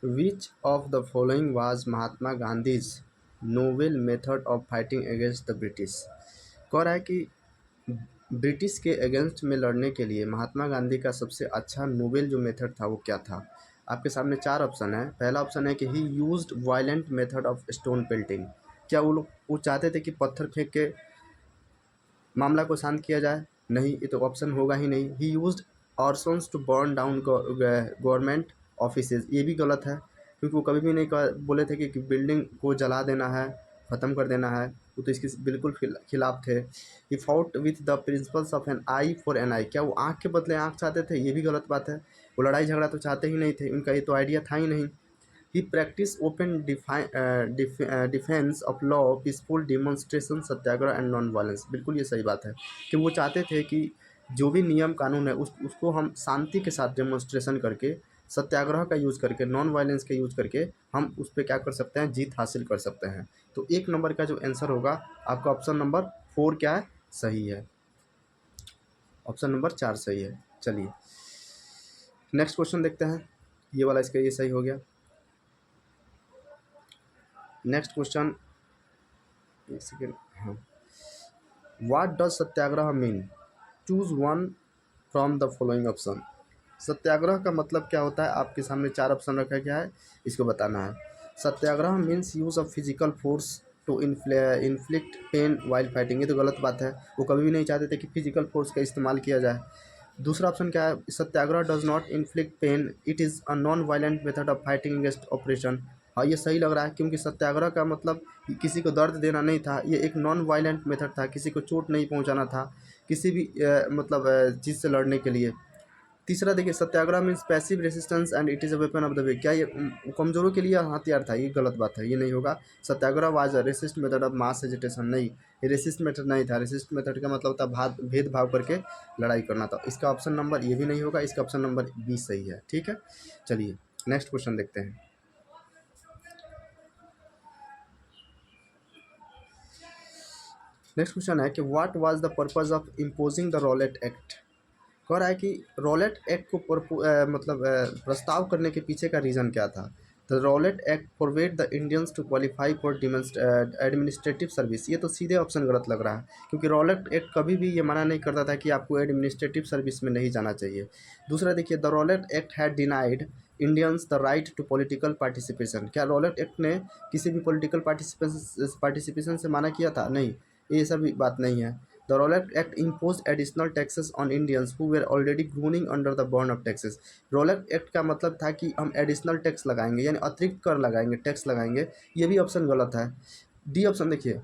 Which of the following was Mahatma Gandhi's novel method of fighting against the British. कह रहा है कि British के अगेंस्ट में लड़ने के लिए महात्मा गांधी का सबसे अच्छा नोबेल जो मेथड था वो क्या था। आपके सामने चार ऑप्शन है। पहला ऑप्शन है कि ही used violent method of stone pelting. क्या वो चाहते थे कि पत्थर फेंक के मामला को शांत किया जाए? नहीं, ये तो ऑप्शन होगा ही नहीं। He used arsons to burn down government offices. ये भी गलत है, क्योंकि वो कभी भी नहीं बोले थे कि बिल्डिंग को जला देना है, ख़त्म कर देना है। वो तो इसके बिल्कुल खिलाफ थे। He fought with the principles of N I for N I. क्या वो आँख के बदले आँख चाहते थे? ये भी गलत बात है। वो लड़ाई झगड़ा तो चाहते ही नहीं थे, उनका ये तो आइडिया था ही नहीं। He practise open defence of law, peaceful demonstration, satyagraha and non violence. बिल्कुल ये सही बात है कि वो चाहते थे कि जो भी नियम कानून है उसको हम शांति के साथ डेमोन्स्ट्रेशन करके, सत्याग्रह का यूज़ करके, नॉन वायलेंस का यूज़ करके हम उस पर क्या कर सकते हैं, जीत हासिल कर सकते हैं। तो एक नंबर का जो आंसर होगा आपका ऑप्शन नंबर 4 क्या है, सही है। ऑप्शन नंबर 4 सही है। चलिए नेक्स्ट क्वेश्चन देखते हैं। ये वाला इसका ये सही हो गया। नेक्स्ट क्वेश्चन, एक सेकेंड। हाँ, what does satyagraha mean? Choose one from the following option. Satyagraha का मतलब क्या होता है? आपके सामने चार ऑप्शन रखा गया है, इसको बताना है। Satyagraha means use of physical force to inflict pain while fighting. ये तो गलत बात है, वो कभी भी नहीं चाहते थे कि फिजिकल फोर्स का इस्तेमाल किया जाए। दूसरा ऑप्शन क्या है? Satyagraha does not inflict pain, it is a non violent method of fighting against oppression. हाँ, ये सही लग रहा है, क्योंकि सत्याग्रह का मतलब किसी को दर्द देना नहीं था, ये एक नॉन वायलेंट मेथड था, किसी को चोट नहीं पहुंचाना था, किसी भी मतलब चीज़ से लड़ने के लिए। तीसरा देखिए, satyagraha means passive resistance and it is a weapon of the weak. क्या ये कमजोरों के लिए हथियार था? ये गलत बात है, ये नहीं होगा। Satyagraha was a racist method of mass agitation. नहीं, ये रेसिस्ट मेथड नहीं था। रेसिस्ट मेथड का मतलब था भेदभाव करके लड़ाई करना था। इसका ऑप्शन नंबर ये भी नहीं होगा, इसका ऑप्शन नंबर बी सही है। ठीक है, चलिए नेक्स्ट क्वेश्चन देखते हैं। नेक्स्ट क्वेश्चन है कि what was the purpose of imposing the Rowlatt act. कह रहा है कि रॉलेट एक्ट को प्रस्ताव करने के पीछे का रीज़न क्या था। The Rowlatt act forbade the Indians to qualify for administrative service. ये तो सीधे ऑप्शन गलत लग रहा है, क्योंकि रॉलेट एक्ट कभी भी ये मना नहीं करता था कि आपको एडमिनिस्ट्रेटिव सर्विस में नहीं जाना चाहिए। दूसरा देखिए, the Rowlatt Act had denied Indians the right to political participation. क्या रॉलेट एक्ट ने किसी भी पॉलिटिकल पार्टिसिपेशन से मना किया था? नहीं, ये सब बात नहीं है। The Rowlatt Act imposed additional taxes on Indians who were already groaning under the burden of taxes. Rowlatt Act का मतलब था कि हम एडिशनल टैक्स लगाएंगे, यानी अतिरिक्त कर लगाएंगे, टैक्स लगाएंगे। ये भी ऑप्शन गलत है। डी ऑप्शन देखिए,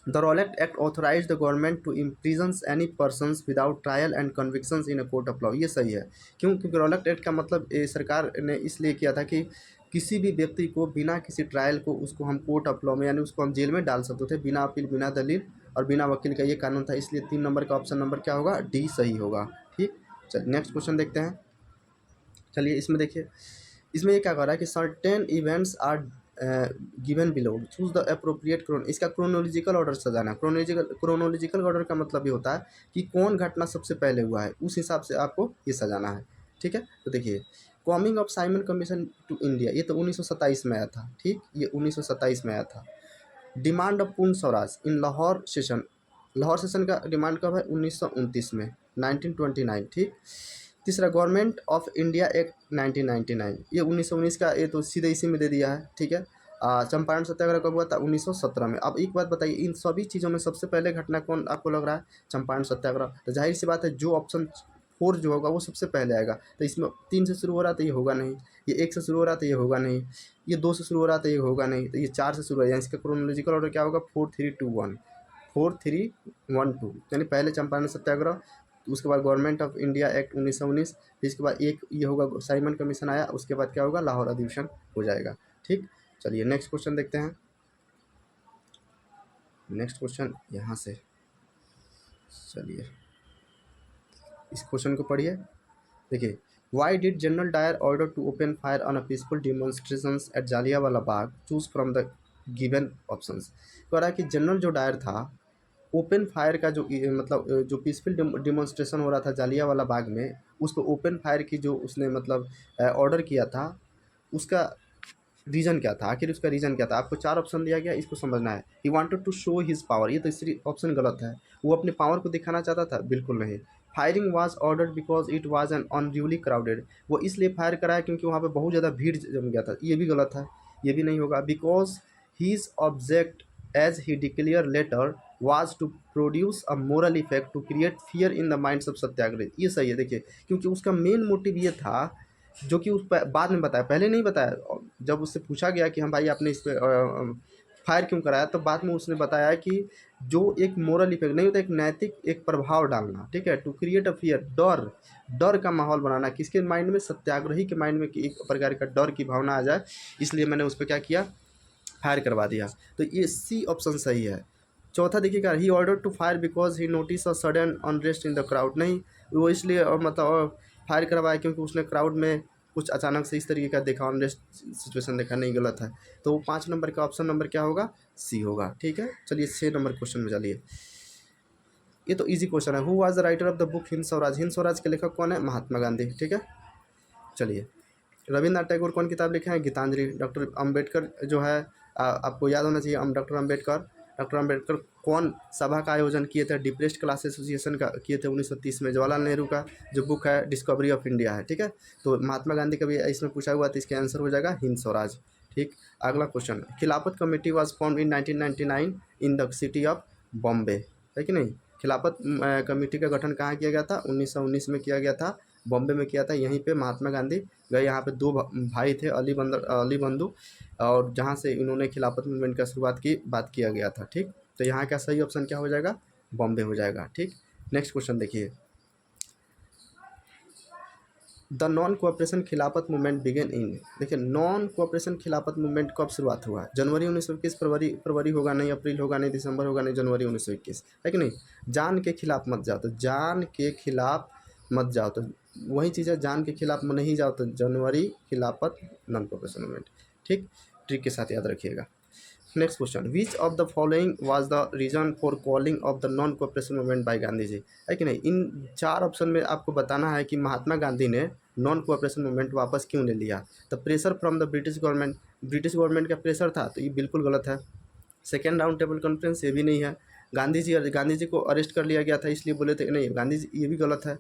the Rowlatt Act authorise the government to imprison any persons without trial and convictions in a court of law. ये सही है। क्यों? क्योंकि रॉलेट एक्ट का मतलब सरकार ने इसलिए किया था कि किसी भी व्यक्ति को बिना किसी ट्रायल को उसको हम कोर्ट ऑफ लॉ में, यानी उसको हम जेल में डाल सकते थे, बिना अपील, बिना दलील और बिना वकील का ये कानून था। इसलिए 3 नंबर का ऑप्शन नंबर क्या होगा? डी सही होगा। ठीक, चलिए नेक्स्ट क्वेश्चन देखते हैं। चलिए इसमें देखिए, इसमें ये क्या कर रहा है कि certain events are given below, choose the appropriate chrono. इसका क्रोनोलॉजिकल ऑर्डर सजाना। क्रोनोलॉजिकल ऑर्डर का मतलब ये होता है कि कौन घटना सबसे पहले हुआ है, उस हिसाब से आपको ये सजाना है। ठीक है, तो देखिए, coming of Simon Commission to India, ये तो 1927 में आया था। ठीक, ये 1927 में आया था। डिमांड ऑफ पूर्ण स्वराज इन लाहौर सेशन, लाहौर सेशन का डिमांड कब है? 1929 में, 1929। ठीक, तीसरा गवर्नमेंट ऑफ इंडिया एक्ट 1999, ये 1919 का, ये तो सीधे इसी में दे दिया है। ठीक है, चंपारण सत्याग्रह कब हुआ था? 1917 में। अब एक बात बताइए, इन सभी चीज़ों में सबसे पहले घटना कौन आपको लग रहा है? चंपारण सत्याग्रह। तो जाहिर सी बात है, जो ऑप्शन 4 जो होगा वो सबसे पहले आएगा। तो इसमें 3 से शुरू हो रहा था, ये होगा नहीं। ये 1 से शुरू हो रहा था, ये होगा नहीं। ये 2 से शुरू हो रहा था, ये होगा नहीं। तो ये 4 से शुरू हो जाए, इसका क्रोनोलॉजिकल ऑर्डर क्या होगा? 4 3 2 1, 4 3 1 2, यानी पहले चंपारण सत्याग्रह, उसके बाद गवर्नमेंट ऑफ इंडिया एक्ट 1919, फिर इसके बाद एक ये होगा साइमन कमीशन आया, उसके बाद क्या होगा? लाहौर अधिवेशन हो जाएगा। ठीक, चलिए नेक्स्ट क्वेश्चन देखते हैं। नेक्स्ट क्वेश्चन यहाँ से, चलिए इस क्वेश्चन को पढ़िए। देखिए, why did general Dyer order to open fire on a peaceful demonstrations at Jallianwala Bagh, choose from the given options. कह रहा है कि जनरल जो डायर था, ओपन फायर का जो जो पीसफुल डिमॉन्स्ट्रेशन हो रहा था जालियांवाला बाग में, उस पर ओपन फायर की जो उसने ऑर्डर किया था, उसका रीज़न क्या था, आखिर उसका रीज़न क्या था। आपको 4 ऑप्शन दिया गया, इसको समझना है। He wanted to show his power, ये तो तीसरी ऑप्शन गलत है। वो अपने पावर को दिखाना चाहता था, बिल्कुल नहीं। Firing was ordered because it was an unduly crowded, वो इसलिए फायर कराया क्योंकि वहाँ पे बहुत ज़्यादा भीड़ जम गया था, ये भी गलत है, ये भी नहीं होगा। Because his object as he declare later was to produce a moral effect to create fear in the minds of satyagrahi, ये सही है। देखिए, क्योंकि उसका मेन मोटिव ये था, जो कि उस बाद में बताया, पहले नहीं बताया। जब उससे पूछा गया कि हम भाई आपने इस पर फायर क्यों कराया, तो बाद में उसने बताया कि जो एक मोरल इफेक्ट नहीं होता, एक नैतिक एक प्रभाव डालना, ठीक है, टू क्रिएट अ फियर, डर, डर का माहौल बनाना, किसके माइंड में, सत्याग्रही के माइंड में, कि एक प्रकार का डर की भावना आ जाए, इसलिए मैंने उस पर क्या किया, फायर करवा दिया। तो ये सी ऑप्शन सही है। चौथा देखिएगा, he order to fire because he notice a sudden unrest in the crowd, नहीं, वो इसलिए मतलब फायर करवाया क्योंकि उसने क्राउड में कुछ अचानक से इस तरीके का देखा, अनरेस्ट सिचुएशन देखा, नहीं, गलत है। तो 5 नंबर का ऑप्शन नंबर क्या होगा, सी होगा। ठीक है, चलिए 6 नंबर क्वेश्चन में चलिए। ये तो इजी क्वेश्चन है। Who was the writer of the book Hind Swaraj, Hind Swaraj के लेखक कौन है, महात्मा गांधी। ठीक है, चलिए। रविन्द्रनाथ टैगोर कौन किताब लिखे हैं, गीतांजलि। डॉक्टर अम्बेडकर जो है, आपको याद होना चाहिए, डॉक्टर अम्बेडकर, डॉक्टर अम्बेडकर कौन सभा का आयोजन किए थे, डिप्रेस्ड क्लास एसोसिएशन का किए थे 1930 में। जवाहरलाल नेहरू का जो बुक है डिस्कवरी ऑफ इंडिया है। ठीक है, तो महात्मा गांधी का भी इसमें पूछा हुआ, तो इसका आंसर हो जाएगा हिंद स्वराज। ठीक, अगला क्वेश्चन, खिलाफत committee was form in 1999 in the city of Bombay, है कि नहीं। खिलाफत कमेटी का गठन कहाँ किया गया था, 1919 में किया गया था, बॉम्बे में किया था। यहीं पे महात्मा गांधी गए, यहाँ पे दो भाई थे, अली बंधु, और जहाँ से इन्होंने खिलाफत मूवमेंट का शुरुआत की बात किया गया था। ठीक, तो यहाँ का सही ऑप्शन क्या हो जाएगा, बॉम्बे हो जाएगा। ठीक, नेक्स्ट क्वेश्चन देखिए, द नॉन कोऑपरेशन खिलाफत मूवमेंट बिगेन इन, देखिए नॉन कोऑपरेशन खिलाफत मूवमेंट कब शुरुआत हुआ है, जनवरी 1921, फरवरी होगा नहीं, अप्रैल होगा नहीं, दिसंबर होगा नहीं, जनवरी 1921, है कि नहीं। जान के खिलाफ मत जाओ, तो जान के खिलाफ मत जाओ, तो वही चीज़ है, जान के खिलाफ नहीं जाओ, तो जनवरी खिलाफत नॉन कोऑपरेशन मूवमेंट। ठीक, ट्रिक के साथ याद रखिएगा। Next question, which of the following was the reason for calling off the non cooperation movement by Gandhi ji, है कि नहीं। इन 4 ऑप्शन में आपको बताना है कि महात्मा गांधी ने नॉन कोऑपरेशन मूवमेंट वापस क्यों ले लिया। The pressure from the British government, British government का प्रेशर था, तो ये बिल्कुल गलत है। सेकेंड राउंड टेबल कॉन्फ्रेंस, ये भी नहीं है। गांधी जी को अरेस्ट कर लिया गया था इसलिए बोले थे, नहीं, गांधी जी, ये भी गलत है।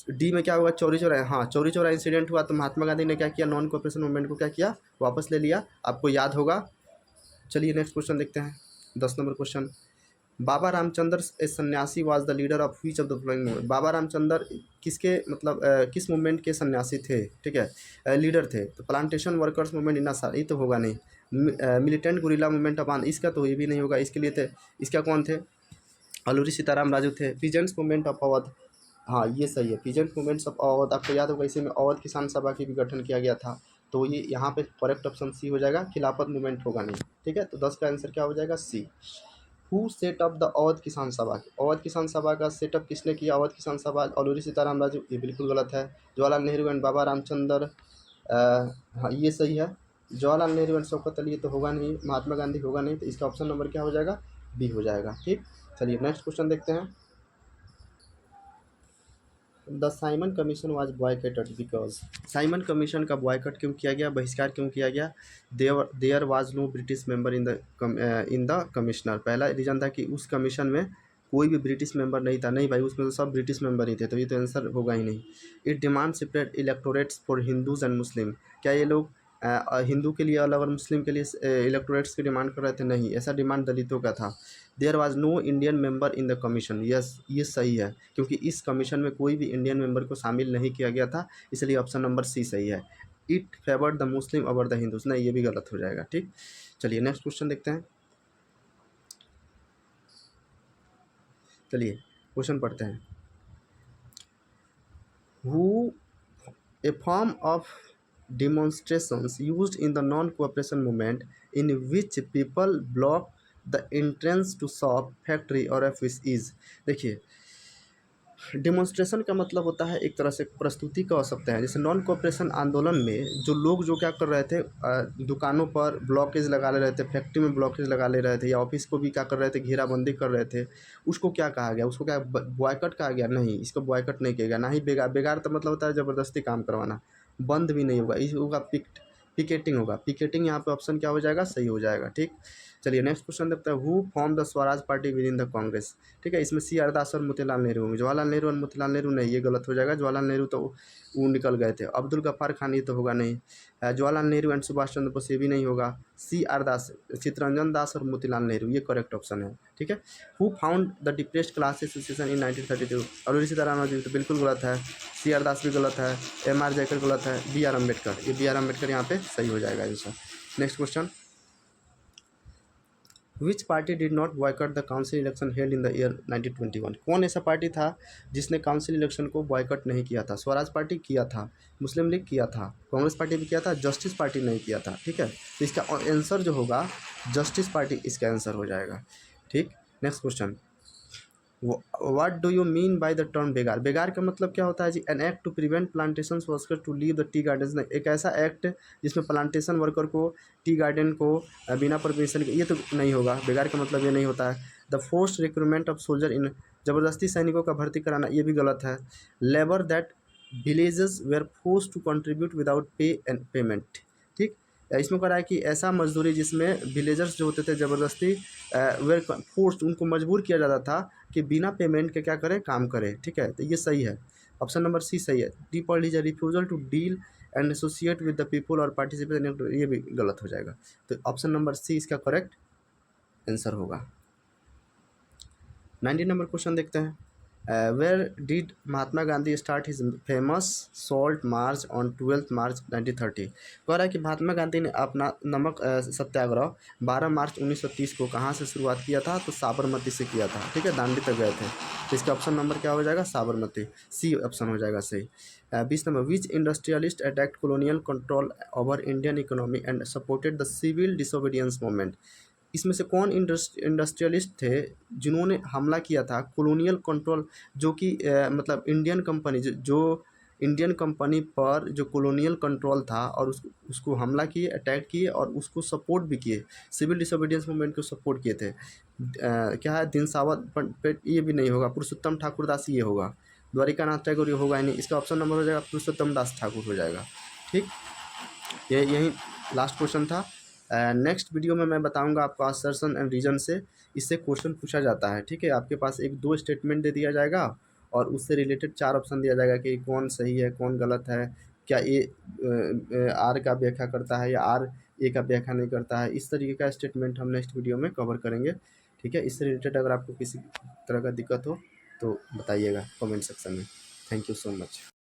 डी में क्या होगा, चौरी चौरा, हाँ, चौरी चौरा इंसिडेंट हुआ, तो महात्मा गांधी ने क्या किया, नॉन कोऑपरेशन मूवमेंट को क्या किया, वापस ले लिया, आपको याद होगा। चलिए नेक्स्ट क्वेश्चन देखते हैं, 10 number question, Baba Ramchandra a sanyasi was the leader of which of the following movement, Baba Ramchandra किसके मतलब किस मूवमेंट के सन्यासी थे, ठीक है, लीडर थे। तो plantation workers movement in Assam, ये तो होगा नहीं। Militant guerrilla movement of Andhra, इसका तो ये भी नहीं होगा, इसके लिए थे, इसका कौन थे, अलूरी सीताराम राजू थे। पीजेंट्स मूवमेंट ऑफ अवध, हाँ ये सही है, पीजेंट मूवमेंट्स ऑफ अवध, आपको याद होगा इसी में अवध किसान सभा की भी गठन किया गया था, तो ये यहाँ पे करेक्ट ऑप्शन सी हो जाएगा, खिलाफत मूवमेंट होगा नहीं। ठीक है, तो 10 का आंसर क्या हो जाएगा, C. Who set up the Awadh Kisan Sabha, Awadh Kisan सभा का सेटअप किसने किया, अवध किसान सभा, अलूरी सीताराम राजू, ये बिल्कुल गलत है। जवाहरलाल नेहरू एंड बाबा रामचंद्र, हाँ ये सही है। जवाहरलाल नेहरू एंड शौकत अली, ये तो होगा नहीं, महात्मा गांधी होगा नहीं, तो इसका ऑप्शन नंबर क्या हो जाएगा, बी हो जाएगा। ठीक, चलिए नेक्स्ट क्वेश्चन देखते हैं, the Simon commission was boycotted because, Simon commission का बॉयकट क्यों किया गया, बहिष्कार क्यों किया गया, there was no British member in the commissioner, पहला रीज़न था कि उस कमीशन में कोई भी ब्रिटिश मेंबर नहीं था, नहीं भाई उसमें तो सब ब्रिटिश मेंबर ही थे, तो ये तो आंसर होगा ही नहीं। It demand separate electorates for Hindus and Muslim, क्या ये लोग हिंदू के लिए अलग और मुस्लिम के लिए इलेक्टोरेट्स की डिमांड कर रहे थे, नहीं, ऐसा डिमांड दलितों का था। There was no Indian member in the commission, yes ये सही है, क्योंकि इस कमीशन में कोई भी इंडियन मेंबर को शामिल नहीं किया गया था, इसलिए ऑप्शन नंबर सी सही है। It favoured the Muslim over the Hindus, नहीं ये भी गलत हो जाएगा। ठीक, चलिए नेक्स्ट क्वेश्चन देखते हैं, चलिए क्वेश्चन पढ़ते हैं। Who A form of demonstrations used in the non-cooperation movement in which people block the entrance to shop, factory or office is, देखिए डिमॉन्स्ट्रेशन का मतलब होता है एक तरह से प्रस्तुति कह सकते हैं। जैसे नॉन कोऑपरेशन आंदोलन में जो लोग जो क्या कर रहे थे, दुकानों पर ब्लॉकेज लगा ले रहे थे, फैक्ट्री में ब्लॉकेज लगा ले रहे थे, या ऑफिस को भी क्या कर रहे थे, घेराबंदी कर रहे थे, उसको क्या कहा गया, उसको क्या बॉयकट कहा गया, नहीं, इसको बॉयकट नहीं किया गया, ना ही बेगार, बेगार तो मतलब होता है ज़बरदस्ती काम करवाना, बंद भी नहीं होगा, इस होगा पिक्ट, पिकेटिंग होगा, पिकेटिंग यहाँ पे ऑप्शन क्या हो जाएगा, सही हो जाएगा। ठीक, चलिए नेक्स्ट क्वेश्चन देखते हैं। Who form the Swaraj party with in the Congress. ठीक है, इसमें सी आर दास और मोतीलाल नेहरू होंगे। जवाहरलाल नेहरू और मोतीलाल नेहरू नहीं, ये गलत हो जाएगा। जवाहरलाल नेहरू तो वो निकल गए थे। अब्दुल गफ्फार खान ये तो होगा नहीं। जवाहरलाल नेहरू एंड सुभाष चंद्र बोस ये भी नहीं होगा। सी आर दास, चित्तरंजन दास और मोतीलाल नेहरू ये करेक्ट ऑप्शन है। ठीक है, who found the depressed class association in 1932। Arun Sitaraman ji तो बिल्कुल गलत है। सी आर दास भी गलत है। एम आर जयकर गलत है। बी आर अम्बेडकर, ये बी आर अम्बेडकर यहाँ पे सही हो जाएगा answer. Next question, which party did not boycott the council election held in the year 1921। कौन ऐसा पार्टी था जिसने काउंसिल इलेक्शन को बॉयकॉट नहीं किया था? स्वराज पार्टी किया था, मुस्लिम लीग किया था, कांग्रेस पार्टी भी किया था, जस्टिस पार्टी नहीं किया था। ठीक है, तो इसका आंसर जो होगा जस्टिस पार्टी इसका आंसर हो जाएगा। ठीक, next question, what do you mean by the term begar. Begar का मतलब क्या होता है जी? An act to prevent plantation worker to leave the tea garden. एक ऐसा एक्ट जिसमें प्लांटेशन वर्कर को टी गार्डन को बिना परमिशन के, ये तो नहीं होगा। बेगार का मतलब ये नहीं होता है। The forced recruitment of soldier in, ज़बरदस्ती सैनिकों का भर्ती कराना, ये भी गलत है। Labour that villages were force to contribute without pay and payment. ठीक, इसमें कह रहा है कि ऐसा मजदूरी जिसमें विलेजर्स जो होते थे ज़बरदस्ती वेयर फोर्स, उनको मजबूर किया जाता था कि बिना पेमेंट के क्या करें, काम करें। ठीक है, तो ये सही है, ऑप्शन नंबर सी सही है। D point is a refusal to deal and associate with the people और पार्टिसिपेट इन, ये भी गलत हो जाएगा। तो ऑप्शन नंबर सी इसका करेक्ट आंसर होगा। 19 नंबर क्वेश्चन देखते हैं। Where did Mahatma Gandhi start his famous salt march on 12 March 1930। कह रहा है कि महात्मा गांधी ने अपना नमक सत्याग्रह 12 मार्च 1930 को कहाँ से शुरुआत किया था? तो साबरमती से किया था। ठीक है, दांडी तक गए थे। तो इसका ऑप्शन नंबर क्या हो जाएगा? साबरमती, सी ऑप्शन हो जाएगा सही। 20 number, which industrialist attacked colonial control over Indian economy and supported the civil disobedience movement. इसमें से कौन इंडस्ट्रियलिस्ट थे जिन्होंने हमला किया था कॉलोनियल कंट्रोल, जो कि मतलब इंडियन कंपनी जो इंडियन कंपनी पर जो कॉलोनियल कंट्रोल था, और उसको हमला किए, अटैक किए और उसको सपोर्ट भी किए, सिविल डिसोबीडियंस मूवमेंट को सपोर्ट किए थे। क्या है? दिन सावत पेट, ये भी नहीं होगा। पुरुषोत्तम ठाकुर दास ये होगा। द्वारिकानाथ टैगोर ये होगा ही नहीं। इसका ऑप्शन नंबर हो जाएगा पुरुषोत्तम दास ठाकुर हो जाएगा। ठीक, ये यही लास्ट क्वेश्चन था। नेक्स्ट वीडियो में मैं बताऊंगा आपको असर्शन एंड रीजन से, इससे क्वेश्चन पूछा जाता है। ठीक है, आपके पास एक दो स्टेटमेंट दे दिया जाएगा और उससे रिलेटेड 4 ऑप्शन दिया जाएगा कि कौन सही है, कौन गलत है, क्या ए आर का व्याख्या करता है या आर ए का व्याख्या नहीं करता है। इस तरीके का स्टेटमेंट हम नेक्स्ट वीडियो में कवर करेंगे। ठीक है, इससे रिलेटेड अगर आपको किसी तरह का दिक्कत हो तो बताइएगा कमेंट सेक्शन में। Thank you so much.